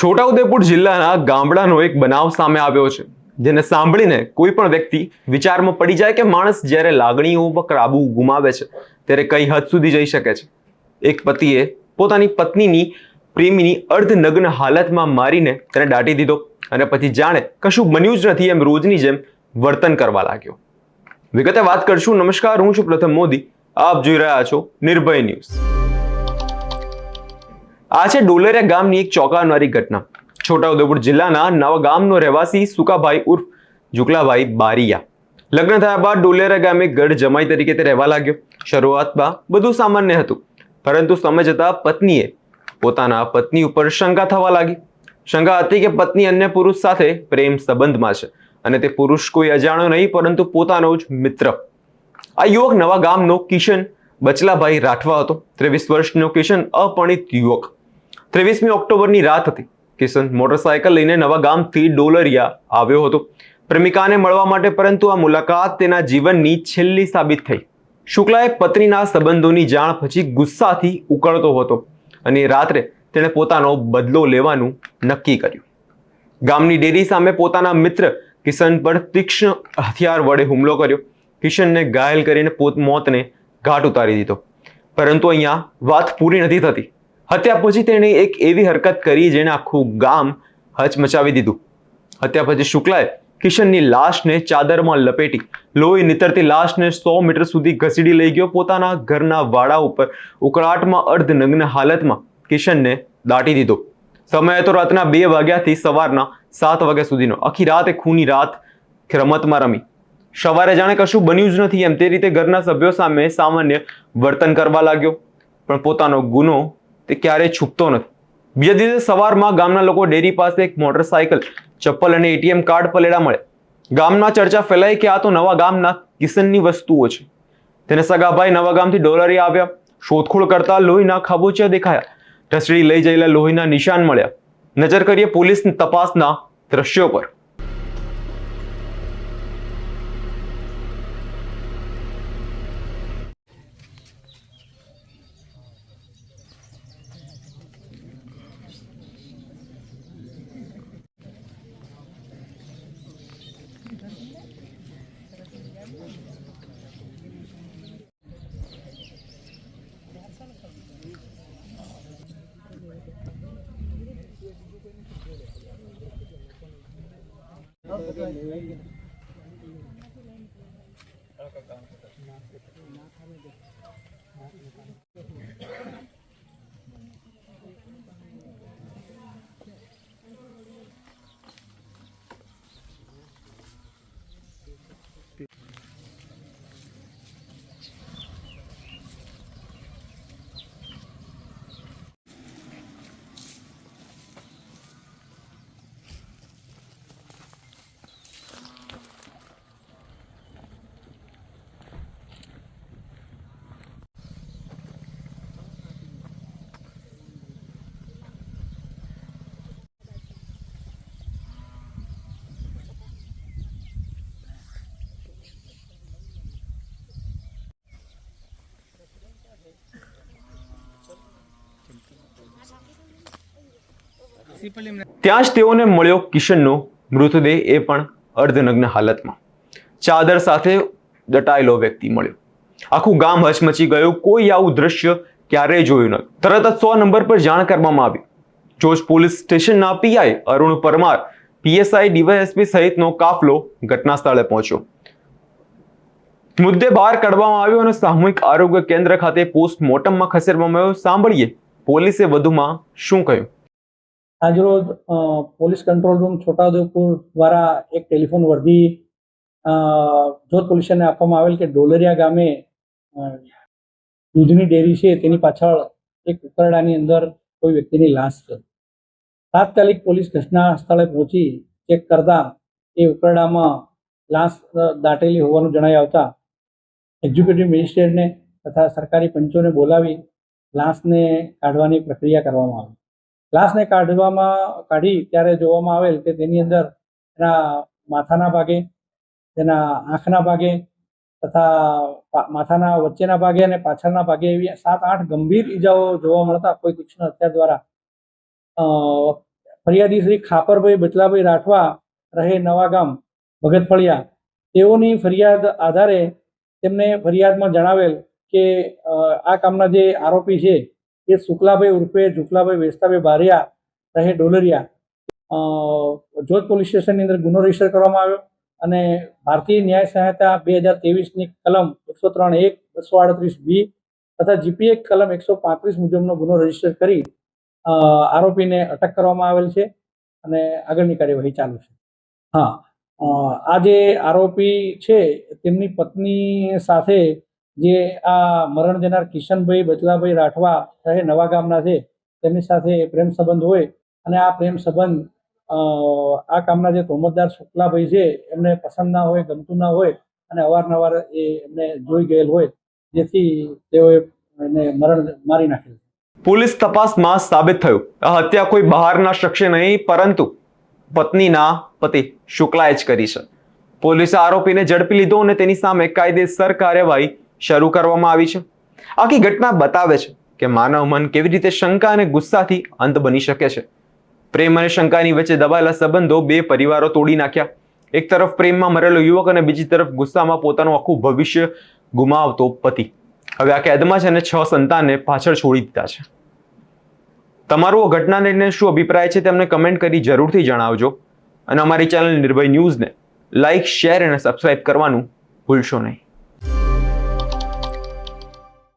છોટાઉદેપુર જિલ્લાના ગામડાનો એક બનાવ સામે આવ્યો છે, જેને સાંભળીને કોઈ પણ વ્યક્તિ વિચારમાં પડી જાય કે માણસ જ્યારે લાગણીઓ પર કાબુ ગુમાવે છે ત્યારે કઈ હદ સુધી જઈ શકે છે। એક પતિએ પોતાની પત્નીની પ્રેમીની અર્ધનગ્ન હાલતમાં મારીને તેને દાટી દીધો અને પછી જાણે કશું બન્યું જ નથી એમ રોજની જેમ વર્તન કરવા લાગ્યો। વિગતે વાત કરશું। નમસ્કાર, હું છું પ્રથમ મોદી, આપ જોઈ રહ્યા છો નિર્ભય ન્યૂઝ। આ છે ડોલેરિયા ગામની એક ચોંકાવનારી ઘટના। છોટાઉદેપુર જિલ્લાના નવાગામનો રહેવાસી સુકાભાઈ ઉર્ફ જુકલાભાઈ બારિયા લગ્ન થયા બાદ ડોલેરિયા ગામે ગઢ જમાઈ તરીકે તે રહેવા લાગ્યો। શરૂઆતમાં બધું સામાન્ય હતું, પરંતુ સમય જતા પત્નીએ પોતાના પત્ની ઉપર શંકા થવા લાગી। શંકા હતી કે પત્ની અન્ય પુરુષ સાથે પ્રેમ સંબંધમાં છે અને તે પુરુષ કોઈ અજાણ્યો નહીં પરંતુ પોતાનો જ મિત્ર। આ યુવક નવા ગામનો કિશન બચલાભાઈ રાઠવા હતો। 23 વર્ષનો કિશન અપરિણિત યુવક। 23મી ઓક્ટોબરની રાત હતી। કિશન મોટરસાયકલ લઈને નવા ગામથી ડોલરિયા આવ્યો હતો પ્રેમિકાને મળવા માટે, પરંતુ આ મુલાકાત તેના જીવનની છેલ્લી સાબિત થઈ। શુક્લાએ પત્નીના સંબંધોની જાણ પછી ગુસ્સાથી ઉકળતો હતો અને રાત્રે તેણે પોતાનો બદલો લેવાનું નક્કી કર્યું। ગામની ડેરી સામે પોતાના મિત્ર કિશન પર તીક્ષ્ણ હથિયાર વડે હુમલો કર્યો। કિશનને ઘાયલ કરીને મોતને ઘાટ ઉતારી દીધો। પરંતુ અહીંયા વાત પૂરી નથી થતી। હત્યા પછી તેણે એક એવી હરકત કરી જેણે આખું ગામ હચમચાવી દીધું। હત્યા પછી શુક્લાએ કિશનની લાશને ચાદરમાં લપેટી લોહી નીતરતી લાશને 100 મીટર સુધી ઘસીડી લઈ ગયો। પોતાના ઘરના વાડા ઉપર ઉકળાટમાં અર્ધનગ્ન હાલતમાં કિશનને દાટી દીધો। સમય હતો રાતના 2 વાગ્યાથી સવારના 7 વાગ્યા સુધીનો। આખી રાત એક ખૂની રાત રમતમાં રમી। સવારે જાણે કશું બન્યું જ નથી એમ તે રીતે ઘરના સભ્યો સામે સામાન્ય વર્તન કરવા લાગ્યો, પણ પોતાનો ગુનો તે ક્યારેય છૂપતો નથી। બીજા દિવસે સવારમાં ગામના લોકો ડેરી પાસે એક મોટરસાયકલ, ચપ્પલ અને એટીએમ કાર્ડ પડેલા મળ્યા। ગામમાં ચર્ચા ફેલાઈ કે આ તો નવા ગામના કિશનની વસ્તુઓ છે। તેને સગાભાઈ નવા ગામથી ડોલરિયા આવ્યા। શોધખોળ કરતા લોહીના ખાબોચિયા દેખાયા। ઢસડી લઈ જયેલા લોહીના નિશાન મળ્યા। નજર કરીએ પોલીસની તપાસના દ્રશ્યો પર। ત્યાં જ તેઓને મળ્યો કિશનનો મૃતદેહ, એ પણ અર્ધનગ્ન હાલતમાં। ચાદર સાથે દટાયેલો વ્યક્તિ મળ્યો। આખું ગામ હચમચી ગયું। કોઈ આવું દ્રશ્ય ક્યારેય જોયું નહોતું। તરત જ 100 નંબર પર જાણ કરવામાં આવી। જોજ પોલીસ સ્ટેશનના PI Arun Parmar, PSI DYSP સહિતનો કાફલો ઘટના સ્થળે પહોંચ્યો। મુદ્દે બહાર કાઢવામાં આવ્યો અને સામૂહિક આરોગ્ય કેન્દ્ર ખાતે પોસ્ટમોર્ટમમાં ખસેડવામાં આવ્યો। સાંભળીએ પોલીસે વધુમાં શું કહ્યું। આજરોજ પોલીસ કંટ્રોલ રૂમ છોટાઉદેપુર દ્વારા એક ટેલિફોન વર્ધી જોધ પોલીસ સ્ટેશનને આપવામાં આવેલ કે ડોલરિયા ગામે દૂધની ડેરી છે તેની પાછળ એક ઉકરડાની અંદર કોઈ વ્યક્તિની લાશ છે। તાત્કાલિક પોલીસ ઘટના સ્થળે પહોંચી ચેક કરતા એ ઉકરડામાં લાશ દાટેલી હોવાનું જણાઈ આવતા એક્ઝિક્યુટિવ મેજિસ્ટ્રેટને તથા સરકારી પંચોને બોલાવી લાશને કાઢવાની પ્રક્રિયા કરવામાં આવી। લાશને કાઢી ત્યારે જોવામાં આવેલ કે તેની અંદર એના માથાના ભાગે, તેના આંખના ભાગે તથા માથાના વચ્ચેના ભાગે અને પાછળના ભાગે એવી 7-8 ગંભીર ઈજાઓ જોવા મળતા કોઈ તીક્ષ્ણ હથિયાર દ્વારા ફરિયાદી શ્રી ખાપરભાઈ બચલાભાઈ રાઠવા રહે નવાગામ ભગતફળિયા તેઓની ફરિયાદ આધારે તેમને ફરિયાદમાં જણાવેલ કે આ કામના જે આરોપી છે એ શુક્લાભાઈ ઉર્ફે ઝુકલાભાઈ વેસ્તાભાઈ બારિયા રહે ડોલરિયા જોધ પોલીસ સ્ટેશનની અંદર ગુનો રજીસ્ટર કરવામાં આવ્યો અને ભારતીય ન્યાય સંહિતા 2023ની કલમ 103(1), 238(b) તથા જીપી એક્ટ કલમ 135 મુજબનો ગુનો રજીસ્ટર કરી આરોપીને અટક કરવામાં આવેલ છે અને આગળની કાર્યવાહી ચાલુ છે. હા, આ જે આરોપી છે તેમની પત્ની સાથે જે આ મરણ જનાર કિશનભાઈ બચલાભાઈ રાઠવા રહે નવા ગામના છે તેમની સાથે પ્રેમ સંબંધ હોય અને આ પ્રેમ સંબંધ આ કામના જે તોમતદાર શુક્લાભાઈ છે એમને પસંદ ના હોય, ગમતું ના હોય અને અવારનવાર એમને જોઈ ગયેલ હોય જેથી તેઓએ એને મારી નાખેલ. પોલીસ તપાસમાં સાબિત થયું આ હત્યા કોઈ બહારના શખ્સે નહીં પરંતુ પત્નીના પતિ શુક્લાએ જ કરી છે. પોલીસે આરોપીને ઝડપી લીધો અને તેની સામે કાયદેસર કાર્યવાહી શરૂ કરવામાં આવી છે. આખી ઘટના બતાવે છે કે માનવ મન કેવી રીતે શંકા અને ગુસ્સાથી અંત બની શકે છે. પ્રેમ અને શંકાની વચ્ચે દબાયેલા સંબંધો બે પરિવારો તોડી નાખ્યા. એક તરફ પ્રેમમાં મરેલો યુવક અને બીજી તરફ ગુસ્સામાં પોતાનું આખું ભવિષ્ય ગુમાવતો પતિ. હવે આ કેદમાં છે અને 6 સંતાનને પાછળ છોડી દીધા છે. તમારું આ ઘટનાને લઈને શું અભિપ્રાય છે તેમને કમેન્ટ કરી જરૂરથી જણાવજો અને અમારી ચેનલ નિર્ભય ન્યૂઝને લાઇક, શેર અને સબસ્ક્રાઇબ કરવાનું ભૂલશો નહીં.